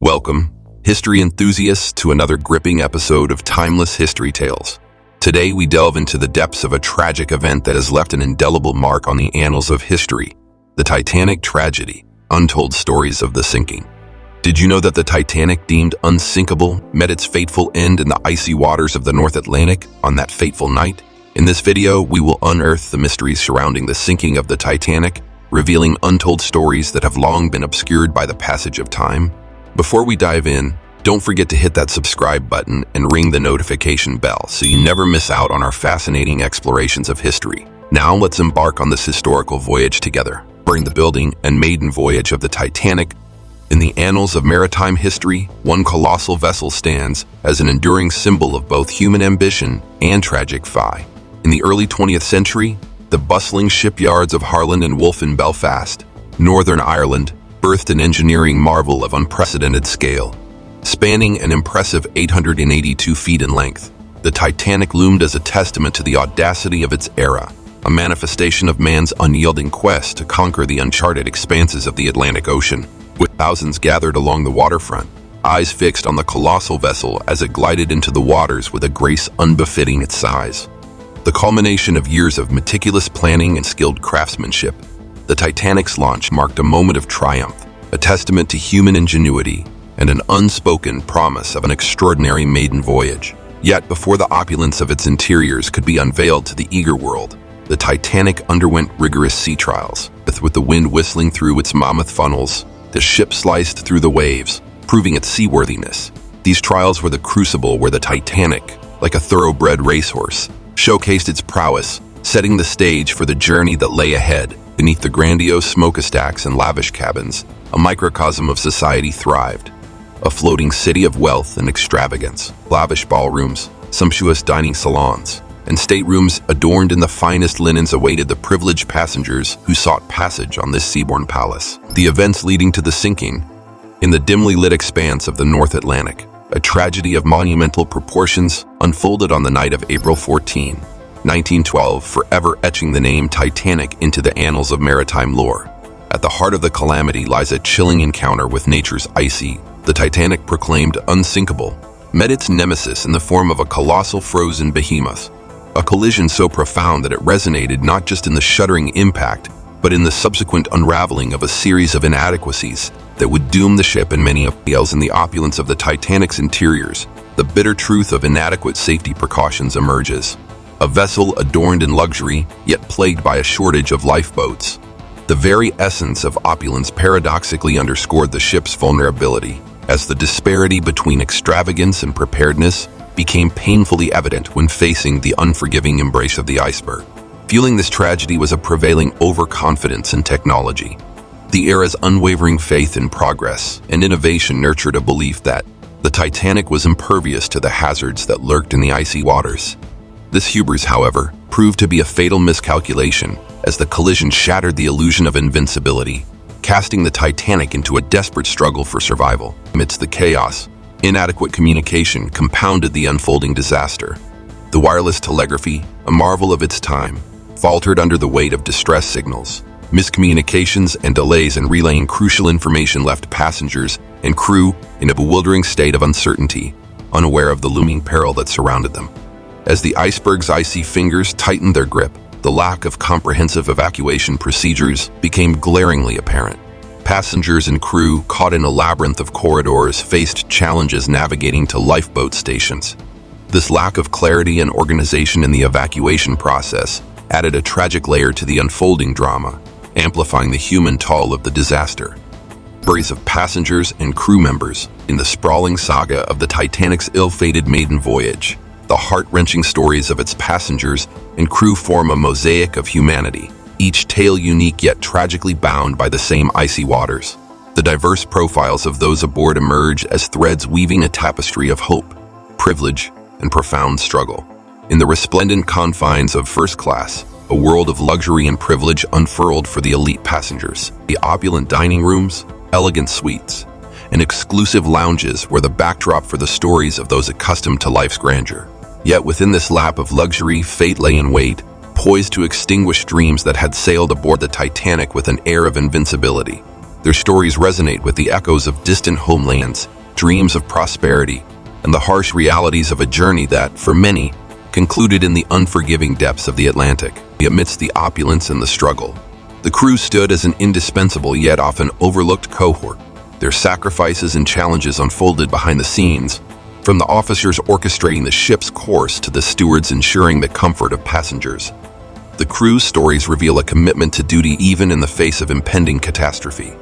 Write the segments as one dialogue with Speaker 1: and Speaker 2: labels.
Speaker 1: Welcome, history enthusiasts, to another gripping episode of Timeless History Tales. Today we delve into the depths of a tragic event that has left an indelible mark on the annals of history, the Titanic Tragedy, Untold Stories of the Sinking. Did you know that the Titanic, deemed unsinkable, met its fateful end in the icy waters of the North Atlantic on that fateful night? In this video, we will unearth the mysteries surrounding the sinking of the Titanic, revealing untold stories that have long been obscured by the passage of time. Before we dive in, don't forget to hit that subscribe button and ring the notification bell so you never miss out on our fascinating explorations of history. Now let's embark on this historical voyage together, exploring the building and maiden voyage of the Titanic. In the annals of maritime history, one colossal vessel stands as an enduring symbol of both human ambition and tragic folly. In the early 20th century, the bustling shipyards of Harland and Wolff in Belfast, Northern Ireland, birthed an engineering marvel of unprecedented scale. Spanning an impressive 882 feet in length, the Titanic loomed as a testament to the audacity of its era, a manifestation of man's unyielding quest to conquer the uncharted expanses of the Atlantic Ocean. With thousands gathered along the waterfront, eyes fixed on the colossal vessel as it glided into the waters with a grace unbefitting its size. The culmination of years of meticulous planning and skilled craftsmanship, the Titanic's launch marked a moment of triumph, a testament to human ingenuity and an unspoken promise of an extraordinary maiden voyage. Yet before the opulence of its interiors could be unveiled to the eager world, the Titanic underwent rigorous sea trials. With the wind whistling through its mammoth funnels, the ship sliced through the waves, proving its seaworthiness. These trials were the crucible where the Titanic, like a thoroughbred racehorse, showcased its prowess, setting the stage for the journey that lay ahead. Beneath the grandiose smokestacks and lavish cabins, a microcosm of society thrived. A floating city of wealth and extravagance, lavish ballrooms, sumptuous dining salons, and staterooms adorned in the finest linens awaited the privileged passengers who sought passage on this seaborne palace. The events leading to the sinking, in the dimly lit expanse of the North Atlantic, a tragedy of monumental proportions unfolded on the night of April 14, 1912, forever etching the name Titanic into the annals of maritime lore. At the heart of the calamity lies a chilling encounter with nature's icy. The Titanic, proclaimed unsinkable, met its nemesis in the form of a colossal frozen behemoth. A collision so profound that it resonated not just in the shuddering impact, but in the subsequent unraveling of a series of inadequacies that would doom the ship and many else. In the opulence of the Titanic's interiors, the bitter truth of inadequate safety precautions emerges. A vessel adorned in luxury, yet plagued by a shortage of lifeboats. The very essence of opulence paradoxically underscored the ship's vulnerability, as the disparity between extravagance and preparedness became painfully evident when facing the unforgiving embrace of the iceberg. Fueling this tragedy was a prevailing overconfidence in technology. The era's unwavering faith in progress and innovation nurtured a belief that the Titanic was impervious to the hazards that lurked in the icy waters. This hubris, however, proved to be a fatal miscalculation, as the collision shattered the illusion of invincibility, casting the Titanic into a desperate struggle for survival. Amidst the chaos, inadequate communication compounded the unfolding disaster. The wireless telegraphy, a marvel of its time, faltered under the weight of distress signals. Miscommunications and delays in relaying crucial information left passengers and crew in a bewildering state of uncertainty, unaware of the looming peril that surrounded them. As the iceberg's icy fingers tightened their grip, the lack of comprehensive evacuation procedures became glaringly apparent. Passengers and crew, caught in a labyrinth of corridors, faced challenges navigating to lifeboat stations. This lack of clarity and organization in the evacuation process added a tragic layer to the unfolding drama, amplifying the human toll of the disaster. Stories of passengers and crew members in the sprawling saga of the Titanic's ill-fated maiden voyage. The heart-wrenching stories of its passengers and crew form a mosaic of humanity, each tale unique yet tragically bound by the same icy waters. The diverse profiles of those aboard emerge as threads weaving a tapestry of hope, privilege, and profound struggle. In the resplendent confines of first class, a world of luxury and privilege unfurled for the elite passengers. The opulent dining rooms, elegant suites, and exclusive lounges were the backdrop for the stories of those accustomed to life's grandeur. Yet within this lap of luxury, fate lay in wait, poised to extinguish dreams that had sailed aboard the Titanic with an air of invincibility. Their stories resonate with the echoes of distant homelands, dreams of prosperity, and the harsh realities of a journey that, for many, concluded in the unforgiving depths of the Atlantic. Amidst the opulence and the struggle, the crew stood as an indispensable yet often overlooked cohort. Their sacrifices and challenges unfolded behind the scenes, from the officers orchestrating the ship's course to the stewards ensuring the comfort of passengers. The crew's stories reveal a commitment to duty even in the face of impending catastrophe.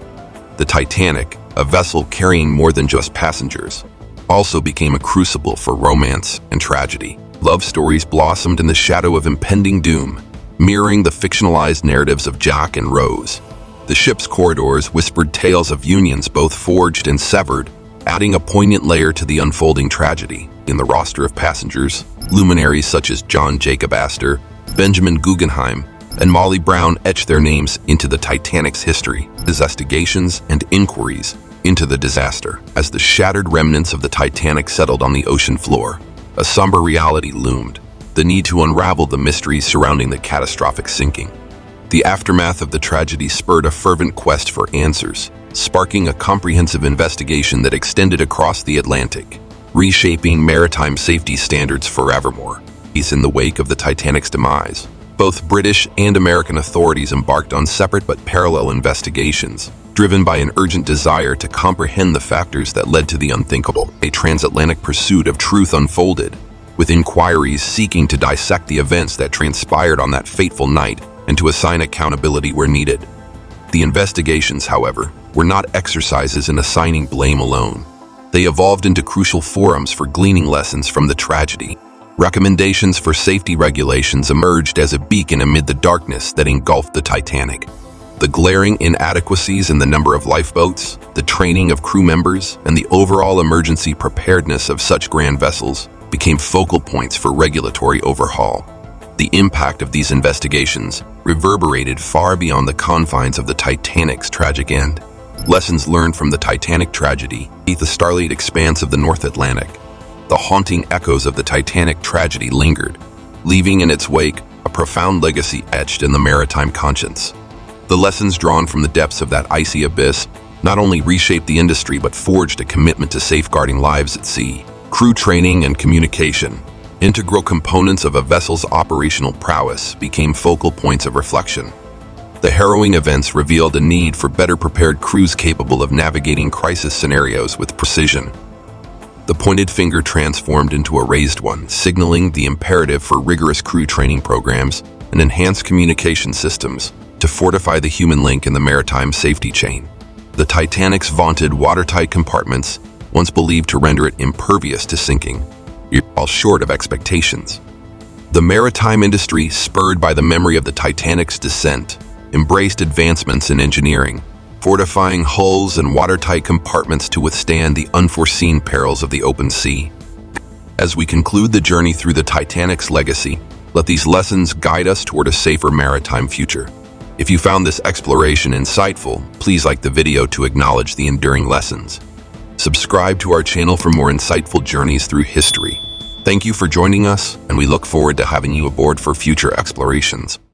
Speaker 1: The Titanic, a vessel carrying more than just passengers, also became a crucible for romance and tragedy. Love stories blossomed in the shadow of impending doom, mirroring the fictionalized narratives of Jack and Rose. The ship's corridors whispered tales of unions both forged and severed, adding a poignant layer to the unfolding tragedy. In the roster of passengers, luminaries such as John Jacob Astor, Benjamin Guggenheim, and Molly Brown etched their names into the Titanic's history, investigations and inquiries into the disaster. As the shattered remnants of the Titanic settled on the ocean floor, a somber reality loomed, the need to unravel the mysteries surrounding the catastrophic sinking. The aftermath of the tragedy spurred a fervent quest for answers, sparking a comprehensive investigation that extended across the Atlantic, reshaping maritime safety standards forevermore. In the wake of the Titanic's demise, both British and American authorities embarked on separate but parallel investigations, driven by an urgent desire to comprehend the factors that led to the unthinkable. A transatlantic pursuit of truth unfolded, with inquiries seeking to dissect the events that transpired on that fateful night and to assign accountability where needed. The investigations, however, were not exercises in assigning blame alone. They evolved into crucial forums for gleaning lessons from the tragedy. Recommendations for safety regulations emerged as a beacon amid the darkness that engulfed the Titanic. The glaring inadequacies in the number of lifeboats, the training of crew members, and the overall emergency preparedness of such grand vessels became focal points for regulatory overhaul. The impact of these investigations reverberated far beyond the confines of the Titanic's tragic end. Lessons learned from the Titanic tragedy beneath the starlit expanse of the North Atlantic. The haunting echoes of the Titanic tragedy lingered, leaving in its wake a profound legacy etched in the maritime conscience. The lessons drawn from the depths of that icy abyss not only reshaped the industry but forged a commitment to safeguarding lives at sea. Crew training and communication, integral components of a vessel's operational prowess, became focal points of reflection. The harrowing events revealed a need for better prepared crews capable of navigating crisis scenarios with precision. The pointed finger transformed into a raised one, signaling the imperative for rigorous crew training programs and enhanced communication systems to fortify the human link in the maritime safety chain. The Titanic's vaunted watertight compartments, once believed to render it impervious to sinking, fall short of expectations. The maritime industry, spurred by the memory of the Titanic's descent, embraced advancements in engineering, fortifying hulls and watertight compartments to withstand the unforeseen perils of the open sea. As we conclude the journey through the Titanic's legacy, let these lessons guide us toward a safer maritime future. If you found this exploration insightful, please like the video to acknowledge the enduring lessons. Subscribe to our channel for more insightful journeys through history. Thank you for joining us, and we look forward to having you aboard for future explorations.